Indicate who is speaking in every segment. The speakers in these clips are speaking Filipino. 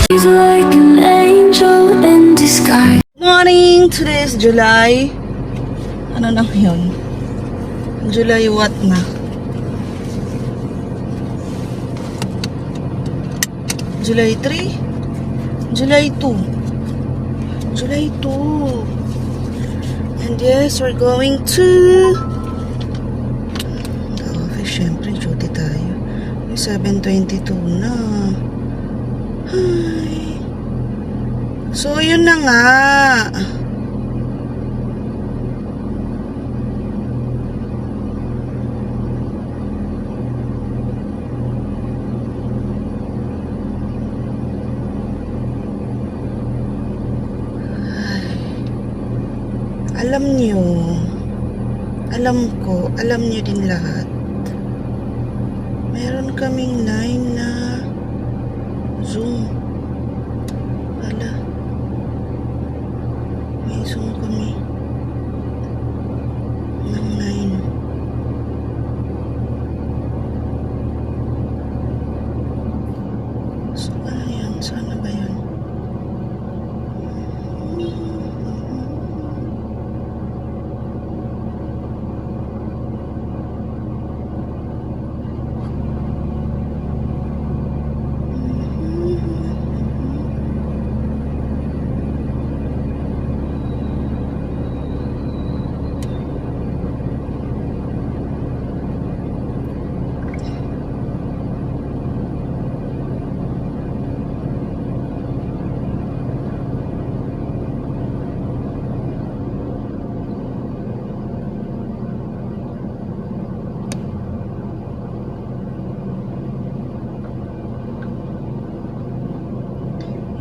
Speaker 1: He's like an angel in disguise.
Speaker 2: Morning! Today is July. Ano na yun? July what na? July 3? July 2. July 2. And yes, we're going to the office. Syempre, duty tayo. 7:22 na. Hi. So, yun na nga. Alam nyo, alam ko, alam nyo din lahat. Meron kaming 9 na Zoom. Hala. May Zoom kami. Ng 9. So, ano yan? Sana ba yun?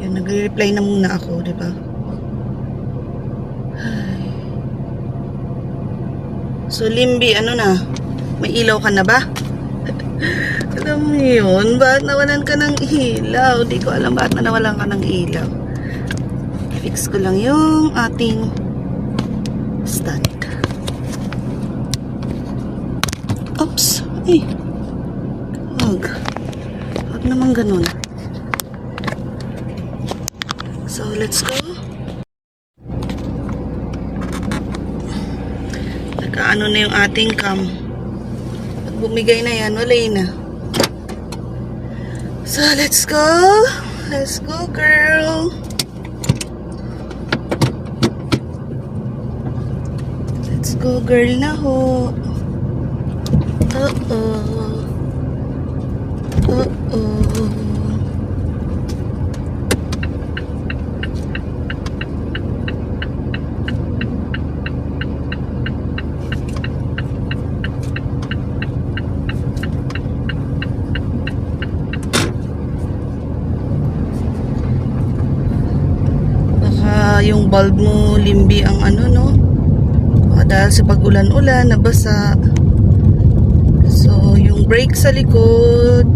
Speaker 2: Nagre-reply na muna ako, di ba? So, Limby, ano na? May ilaw ka na ba? Alam mo yun, bakit nawalan ka ng ilaw? Di ko alam bakit nawalan ka ng ilaw. Fix ko lang yung ating stand. Oops! Ay! Wag naman ganun. So, let's go. Nakaano na yung ating cam. Pag bumigay na yan, walay na. So, let's go. Let's go, girl. Let's go, girl na ho. Uh-oh. Uh-oh. Yung bulb mo, Limby, ang ano, no? Dahil sa pag-ulan-ulan, nabasa. So, yung brake sa likod,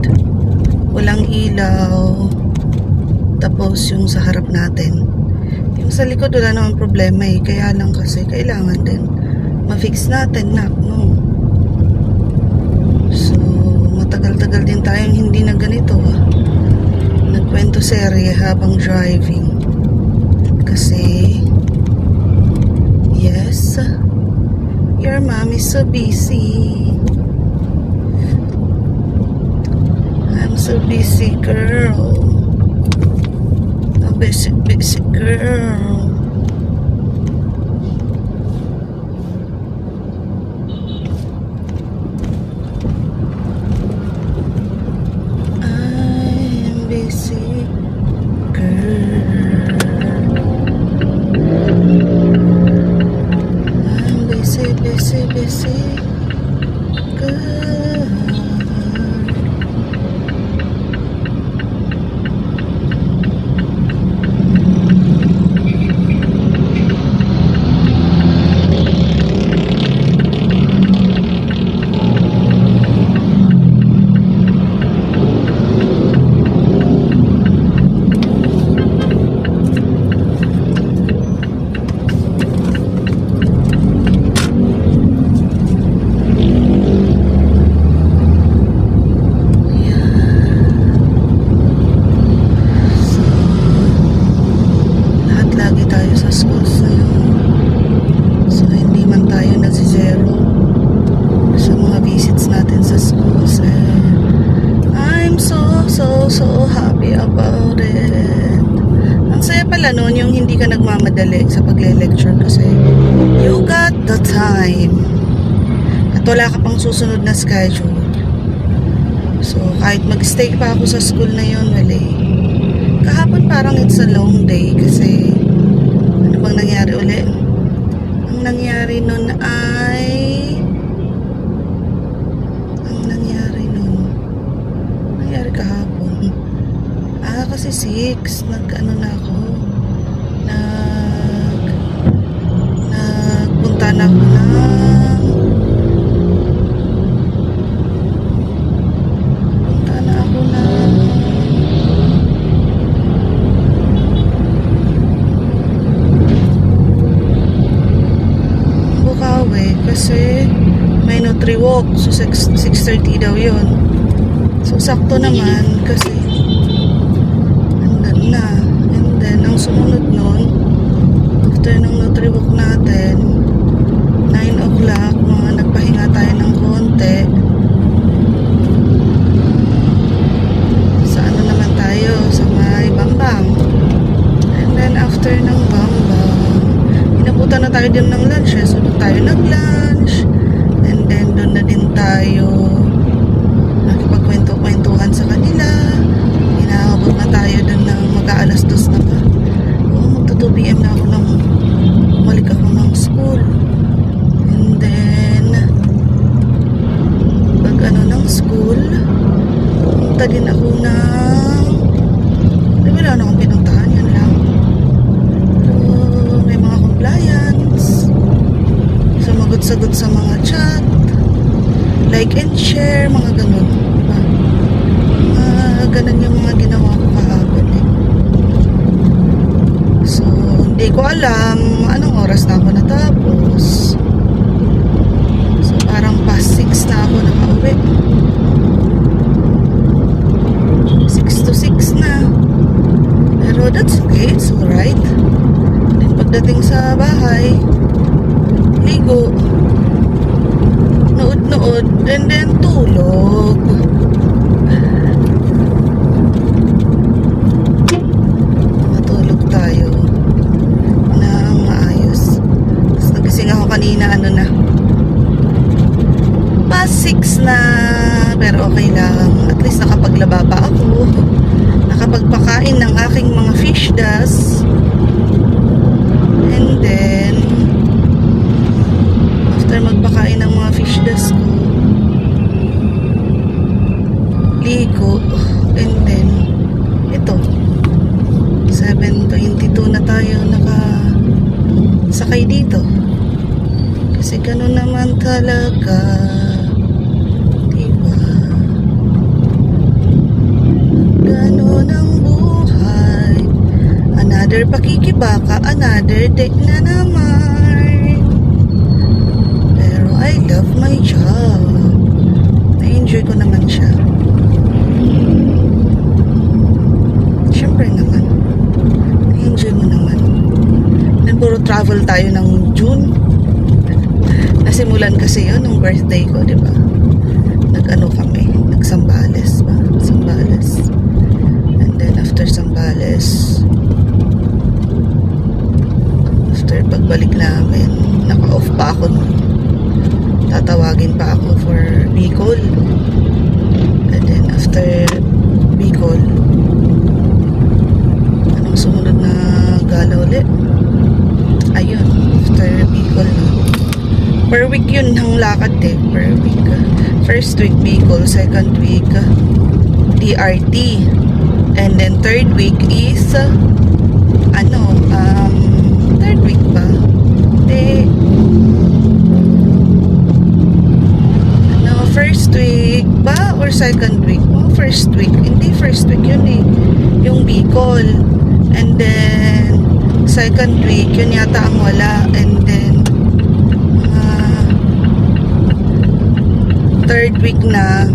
Speaker 2: walang ilaw. Tapos, yung sa harap natin. Yung sa likod, wala naman problema eh. Kaya lang kasi, kailangan din ma-fix natin na, no? So, matagal-tagal din tayong hindi na ganito, nagkwento serye habang driving. Kasi, yes, your mom is so busy. I'm so busy, girl. A busy, busy girl. I'm busy, girl. Busy girl. so happy about it. Ang saya pala noon yung hindi ka nagmamadali sa pagle-lecture kasi you got the time. At wala ka pang susunod na schedule. So, kahit mag-stay pa ako sa school na yun, wala. Kahapon parang it's a long day kasi ano bang nangyari ulit? Ang nangyari nun ay kahapon. Kasi 6 nag-ano na ako. Nagpunta na ako ng Bukawi kasi may Nutri-Walk. So 6:30 daw yun. So, sakto naman kasi andun na. And then, ang sumunod nun, after ng Nutri-Walk natin, 9 o'clock, mga nagpahinga tayo ng konti. Sa ano naman tayo? Sa may Bambang. And then, after ng Bambang, inabutan na tayo din ng lunch. So, doon tayo nag-lunch. And then, doon na din tayo kwentuhan sa kanila. Inaabot na tayo dun ng mag-aalas 2 na ba. Magto 2 PM na ako nang balik ako ng school. And then pag ng school, punta din ako ng wala na akong pinuntahan, yan lang. Pero may mga compliance, sumagot-sagot sa mga chat, like and share, mga ganun. Ganun yung mga ginawa ko kahapon eh. So, hindi ko alam anong oras na ako natapos. So, parang past 6 na ako nakauwi. 6 to 6 na. Pero that's okay, it's alright. Then pagdating sa bahay, ligo, nood-nood, and then tulog. Kanina past 6 na, pero okay lang, at least nakapaglaba pa ako, nakapagpakain ng aking mga fish das, and then after magpakain ng mga fish das ko, ligo, and then ito 7:22 na tayo nakasakay dito. Kasi ganun naman talaga, diba? Ganun ang buhay. Another pakikibaka, another day na naman. Pero I love my job. Na-enjoy ko naman siya. Siyempre naman. Na-enjoy mo naman. Then puro travel tayo ng June. Nasimulan kasi yun nung birthday ko, di ba? Nag-ano kami, nag-Sambales ba? Sambales. And then after Sambales, after pagbalik namin, naka-off pa ako nun. Tatawagin pa ako for Bicol. And then after Bicol, anong sumunod na gala ulit? Ayun, after Bicol na. Per week yun ang lakad eh. Per week. First week Bicol, second week DRT. And then third week is third week ba? First week ba or second week? First week. Hindi first week yun eh. Yung Bicol. And then second week yun yata ang wala. And then third week na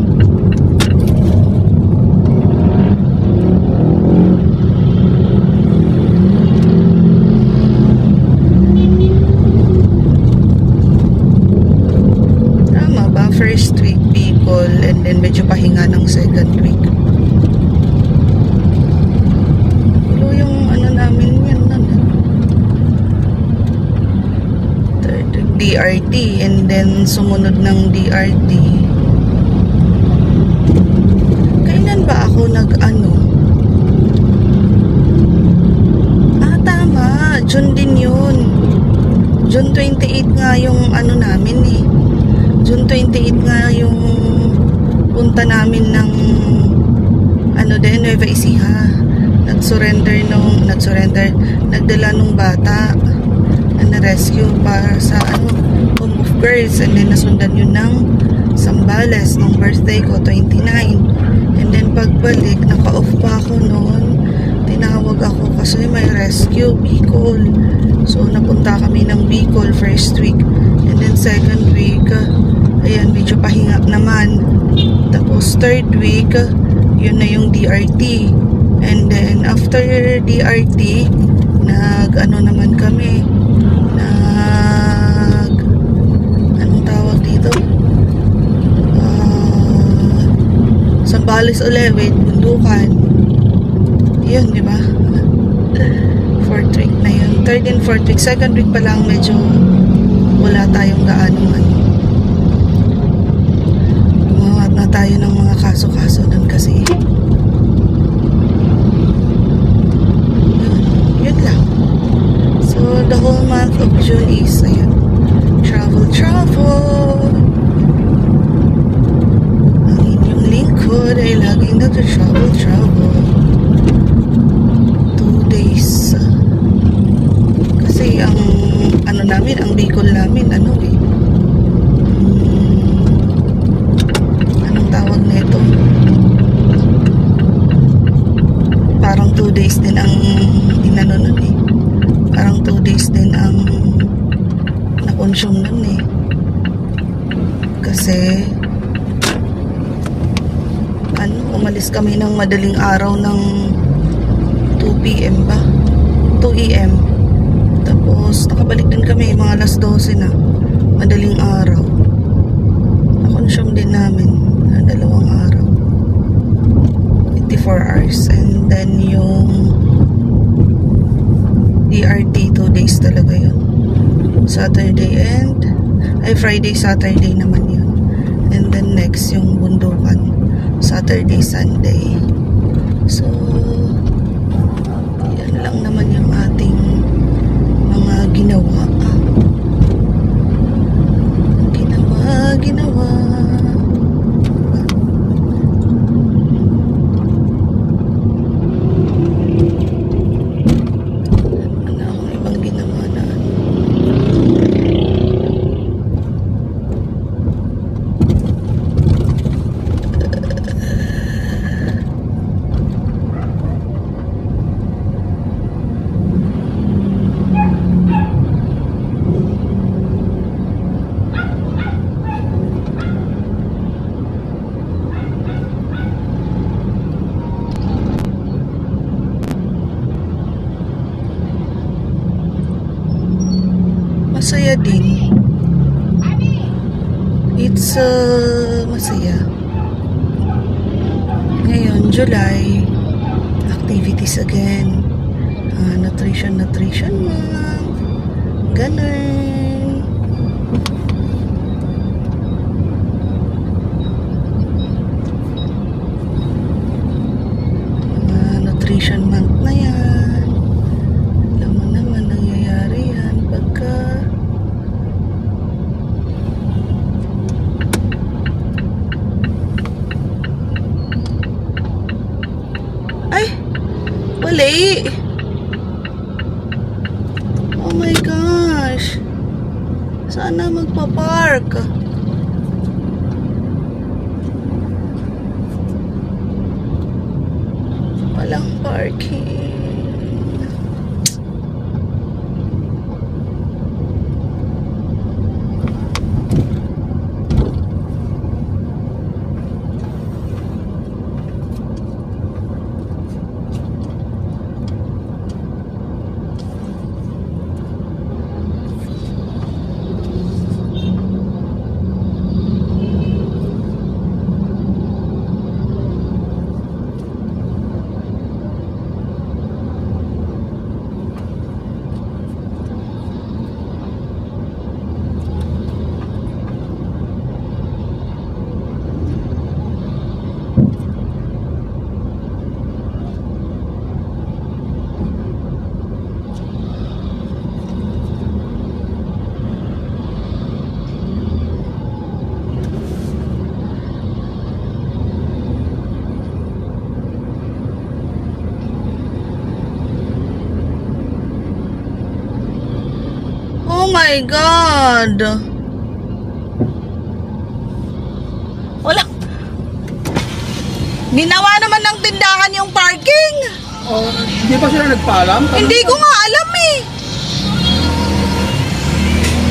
Speaker 2: tama ba? First week Bicol and then medyo pahinga ng second week. DRT and then sumunod ng DRT. Kailan ba ako tama, June din yun. June 28 nga yung namin eh. June 28 nga yung punta namin ng Nueva Ecija. Nagdala nung bata na rescue para sa Home of Girls, and then nasundan yun ng Zambales nung birthday ko, 29. And then pagbalik, naka-off pa ako noon. Tinawag ako kasi may rescue, Bicol. So napunta kami ng Bicol first week, and then second week ayan, medyo pahinga naman. Tapos third week, yun na yung DRT. And then after DRT, naman kami, anong tawag dito? Zambales ulit, Bundukan. Yun, di ba? Fourth week na yun. Third and fourth week. Second week pa lang, medyo wala tayong gumawa na tayo ng mga kaso-kaso dun kasi. Yun lang. So, the whole month of June is, ayan, travel. Ang inyong lingkod ay laging nag-travel. 2 days. Kasi ang ang Bicol namin, anong tawag nito? Parang 2 days din ang nun eh. Parang 2 days din ang na-consume nun eh. Kasi umalis kami ng madaling araw ng 2 p.m. ba? 2 a.m. Tapos nakabalik din kami mga alas 12 na. Madaling araw. Na-consume din namin na 2 araw. 84 hours. And then yung DRT 2 days talaga yun. Friday, Saturday naman yun. And then next yung Bundukan, Saturday, Sunday. So yan lang naman yung ating mga ginawa. Masaya din. It's masaya. Ngayon, July, activities again. Nutrition month. Ganun. Nutrition month na yan. Alam mo naman, nangyayari yan pagka mali. Oh my gosh. Sana magpa-park. Walang parking. my God. Wala. Ginawa naman ng tindahan yung parking.
Speaker 3: Oh, hindi pa sila nagpaalam?
Speaker 2: Hindi ko nga alam eh.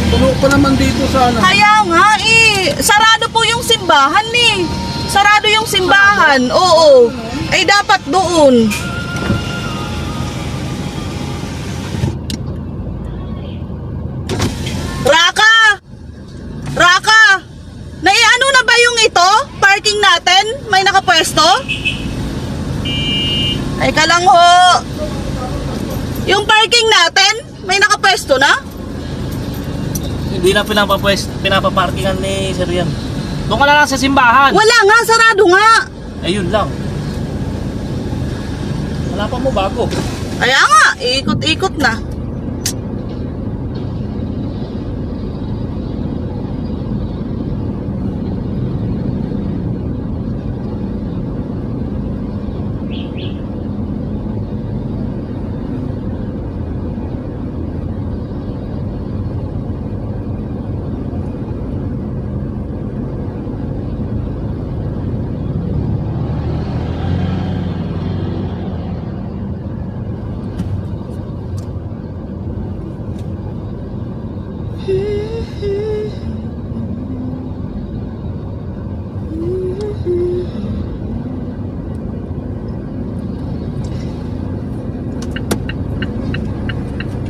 Speaker 3: Puno pa naman dito sa ano.
Speaker 2: Kaya nga eh. Sarado po yung simbahan eh. Sarado yung simbahan. Oo. Ay dapat doon. Raka! Raka! Naiano na ba yung ito? Parking natin? May nakapwesto? Ay ka lang ho. Yung parking natin? May nakapwesto na?
Speaker 4: Hindi na pinapaparkingan ni Sir yan. Doon ka na lang sa simbahan.
Speaker 2: Wala nga, sarado nga.
Speaker 4: Ayun lang. Wala pa mo bago.
Speaker 2: Kaya nga, ikot-ikot na.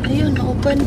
Speaker 2: Ayun, na-open.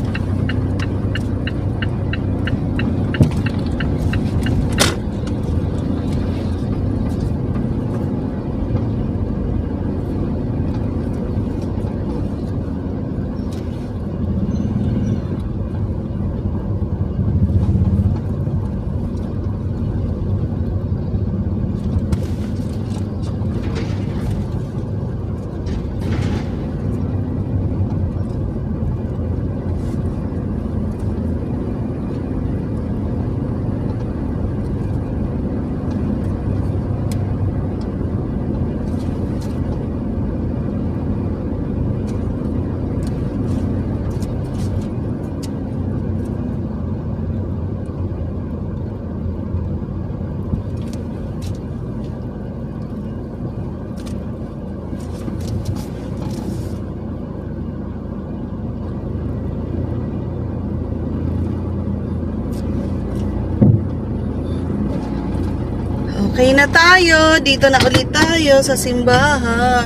Speaker 2: Okay na tayo. Dito na ulit tayo sa simbahan.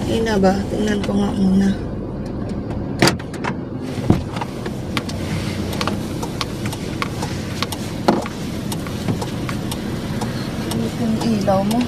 Speaker 2: Okay na ba? Tingnan ko nga muna. Ano yung ilaw mo?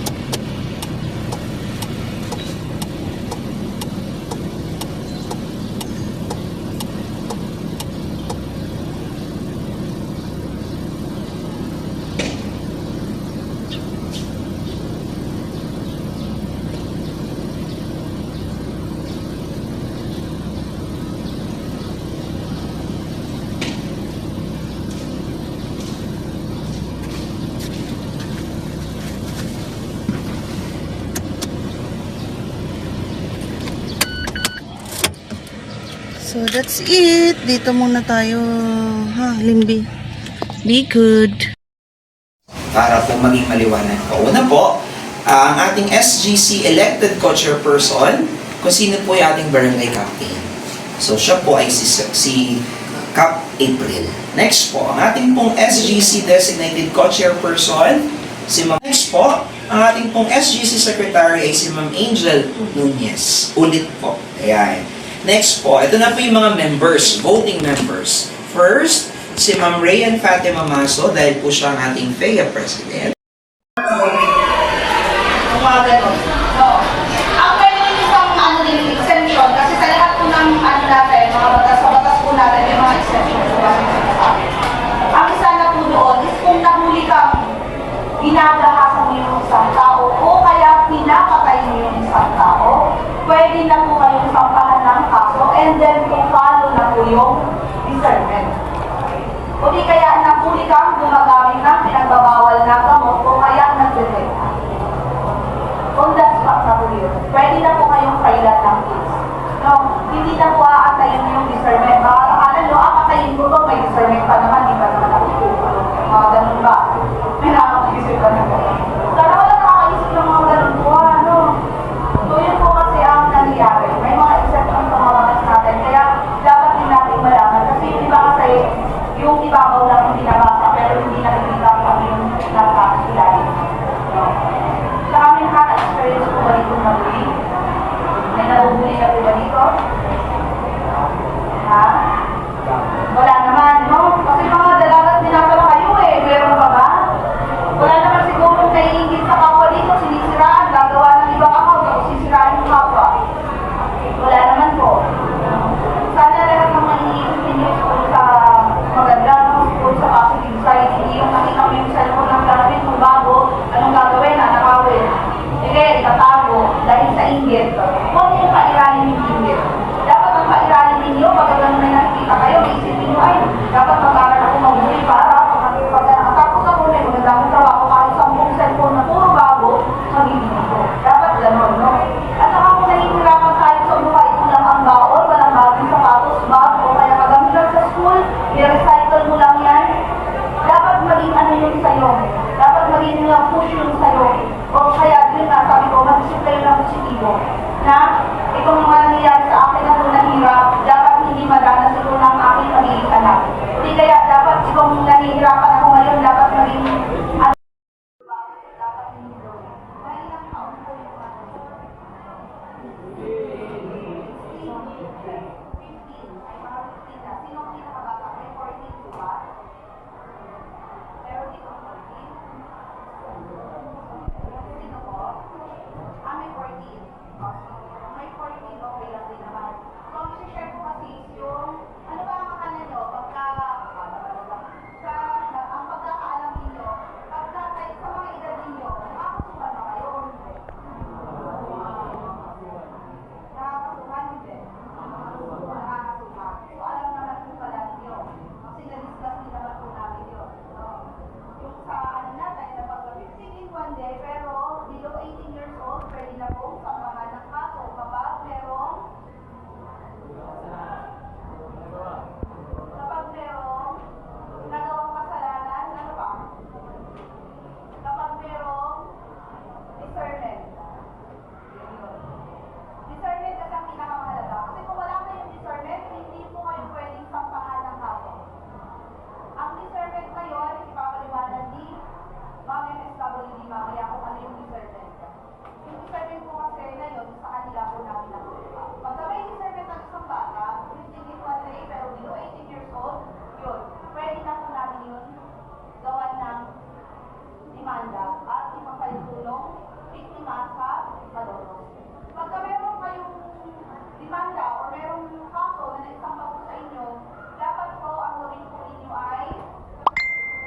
Speaker 2: So that's it. Dito muna tayo. Ha, Limbi. Be good.
Speaker 5: Para po maging maliwanag po. Una po, ang ating SGC elected co-chairperson, kung sino po yung ating barangay captain. So siya po ay si Cap April. Next po, ang ating pong SGC designated co-chairperson, si Ma'am. Next po, ang ating pong SGC secretary ay si Ma'am Angel Nunez. Ulit po. Ayan. Next po, ito na po yung mga members, voting members. First, si Ma'am Rayan Fatima Maso, dahil po siya ang ating FEA President.
Speaker 6: Ang pwede isang exemption, kasi sa lahat po ng natin, mga batas, sa batas po natin, may mga exemption. Ang isa na po doon is kung nahuli kang ginagahasan mo yung isang tao o kaya pinapatay mo yung isang tao, pwede na po kayong sampahan ng kaso and then i-follow na po yung discernment. O di kaya nahuli kang gumagamit ng pinagbabawal na gamot o kaya nagdedekta. On the spot na po yun. Pwede na po kayong kailan ng case. No, hindi na po aantayin yung discernment. Baka tingin ko to, may discernment pa naman, di ba naman nakikita. Mga ganun ba? May nakakaisip ka na gano'n. Sana wala nakakaisip ng mga ganun po, ano? So yun po kasi ang nangyayari. May mga exception sa mga batas natin, kaya dapat din natin malaman. Kasi yung iba kasi, yung ibabaw lang hindi nabasa, pero hindi nakikita kami yung nasa ilalim. No? Sa amin nakaka-experience po ba dito mag-uwi? May nahuhuli na po ba dito? Ha? Wala naman, no? Kasi mga dalagat din natin kayo eh. Meron pa ba? Wala naman siguro naiingit sa kapwa dito, sinisiraan, gagawa ng ibang account, tapos sisiraan yung kapwa. Wala naman po. Sana lahat ng maiisip ninyo sa maganda, no? Sa positive side, hindi yung nakita mo yung cellphone ng gamit mo bago, anong gagawin, nanakawin. Sige, itatago dahil sa inggit. Huwag yung kairanin yung inggit. Dapat ang kairanin ninyo, pag ganun may nakikita kayo, isipin nyo, ay, dapat mag-aral ako mabuhay para pag nakatapos ako na yung magandang trabaho kahit 10 cellphone na puro bago, magiging ito. Dapat ganun, no? At saka kung nahihirapan tayo sa buhay, ito lang ang baon, walang bagong sapatos, bag, o kaya magamit lang sa school, i-recycle mo lang yan. Dapat maging ano yun sa'yo. Dapat maging push yun sa'yo. O kaya yun na, sabi ko, mag-display na positibo. Na, itong mga nangyayari sa akin na kung nahirap, dapat hindi madanas ito ng aking pagiging anak. Hindi kaya dapat itong nahihirapan ako ngayon, dapat maging ano, dapat hindi doon. Mahilang taon po yung ano. 15, ay mga 15 na. Sino ang pinakabata? May 14 po ba? Pero dito 14. Sino po? May 14. May 14, okay lang din naman. So, ang isi-share ko kasi is yung, ano ba ang makanan nyo? Ang pagkakaalam ninyo, pagka kayo sa mga edad ninyo, nakakasuhan ba kayo? Nakakasuhan, hindi. Nakakasuhan. So, alam naman po pala ninyo. Kasi na-discuss din naman po namin yun. Yung sa ano natin, na pag-15 in one day, pero below 18 years old, pwede na po sa mga nakaso kapag merong nagawang kasalanan, ano ba? Kapag merong discernment. Discernment kasi ang pinakamahalaga. Kasi kung wala kayong discernment, hindi po kayo pwedeng sampahan ng kaso. Ang discernment ngayon, ipapaliwanag ni Ma'am MSWD mamaya kung ano yung discernment. Yung discernment po kasi ngayon, sa kanila po namin nakuha. Pagka may discernment ng isang bata, 15 in one day, pero below 18 years old, yun, pwede na po namin yun gawan ng demanda at ipapalitulong biktima sa malolo. Pagka meron kayong demanda o merong kaso na naisamba po sa inyo, dapat po ang gawin po ninyo ay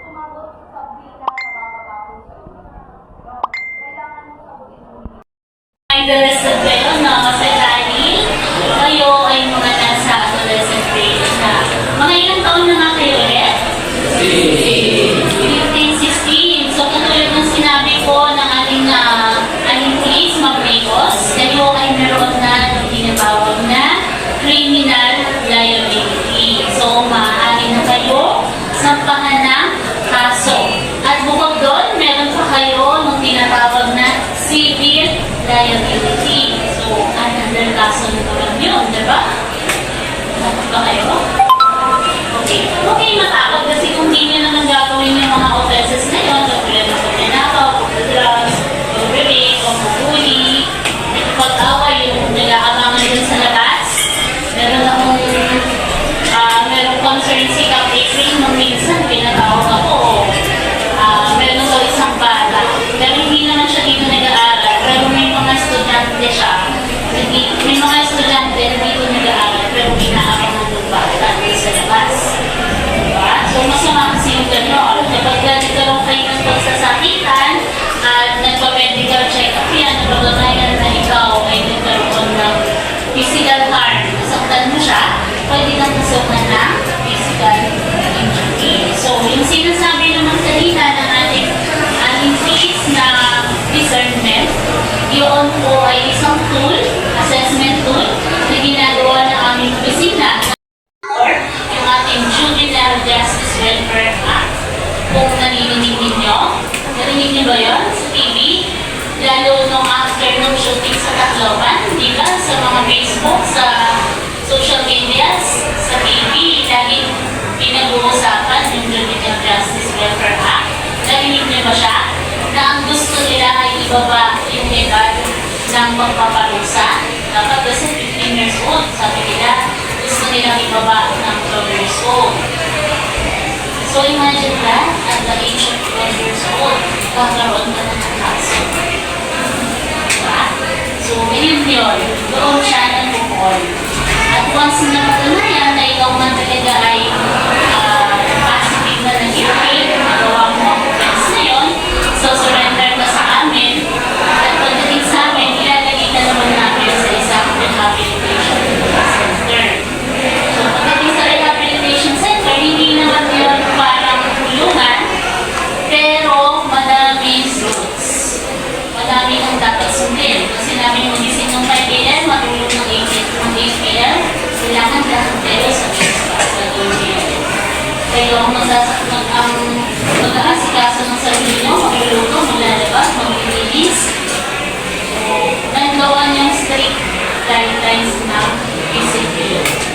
Speaker 6: sumagot sa bilang na mapapagapon sa inyo. No? Kailangan mo sagutin mo ninyo.
Speaker 7: Adolescent kayo, no? Sa Dani, kayo ay mga nasa adolescent grade na. Mga ilang taon na nga kayo ulit? 15, 16. So, katulad ng sinabi ko ng ating police, Ma'am Ricos, kayo ay meron na tinatawag na criminal liability. So, maaari na kayo sampahan ng kaso. At bukod doon, meron pa kayo ng tinatawag na civil liability. So, under kaso na naman yun, diba? Dapat ba kayo? Okay. Okay, matakot kasi kung hindi nyo naman gagawin yung mga offenses na yun, katulad ng pagnanakaw, pagdadrugs, pag-rape, pag-bully, pag-away, yung nag-aabangan dun sa labas. Meron concern si Cap April nung minsan, pinatawag ako. Meron daw isang bata. Pero hindi naman siya dito nag-aaral, pero may mga estudyante siya. May mga estudyante na dito nag-aaral, pero pinaabangan ng bata sa labas. Diba? So, masama kasi yung gano'n. Kapag nagkaroon kayo ng pagsasakitan at nagpa-medical check-up yan, napagkakayan na ikaw ay nagkaroon ng physical harm, nasaktan mo siya, pwede kang kasuhan ng physical injury. So, yung sinasabi naman kanina ng ating police na discernment, yun po ay isang tool, assessment tool, na ginagawa ng aming opisina, or yung ating yung Juvenile Justice Welfare Act. Kung narinig ninyo, narinig niyo ba yun sa TV? Lalo nung after nung shooting sa Tacloban, di ba? Sa mga Facebook, sa social medias, sa TV, laging pinag-uusapan yung Juvenile Justice Welfare Act. Narinig niyo ba siya? Na ang gusto nila ay ibaba yung edad ng pagpaparusa. Dapat kasi 15 years old, sabi nila. Gusto nila ibaba ng 12 years old. So imagine that, at the age of 12 years old, kakaroon ka na ng kaso. Diba? So ngayon yun, doon siya nag-call. At once na patunayan na ikaw man talaga ay positive na nag-irate, magawa mo ang offense na yun, so surrender ka sa amin, at pagdating sa amin, ilalagay ka naman namin sa isang rehabilitation center. So pagdating sa rehabilitation center, hindi naman yun parang kulungan, pero madaming rules. Madami ang dapat sundin. Kung sinabi mo gising ng 5 a.m., matulog ng 8 p.m., kailangan lahat kayo sa business sa duty. Kayo ang mag-aasikaso ng sarili nyo, magluluto, maglalabas, maglilinis. So, nagawa niyang strict guidelines ng PCPO.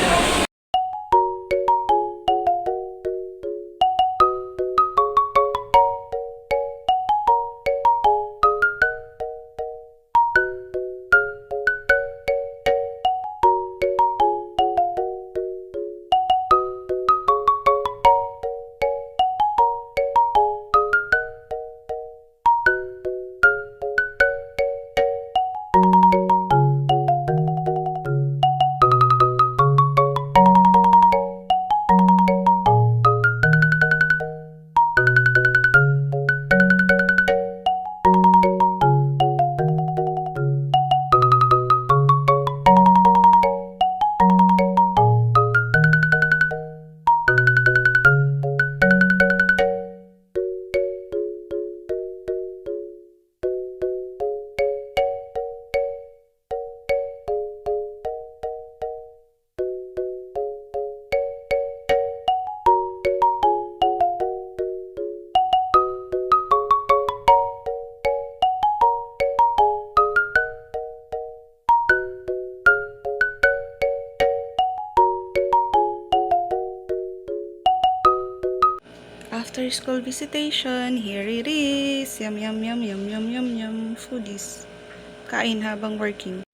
Speaker 2: After school visitation, here it is. Yum, yum, yum, yum, yum, yum, yum. Foodies. Kain habang working.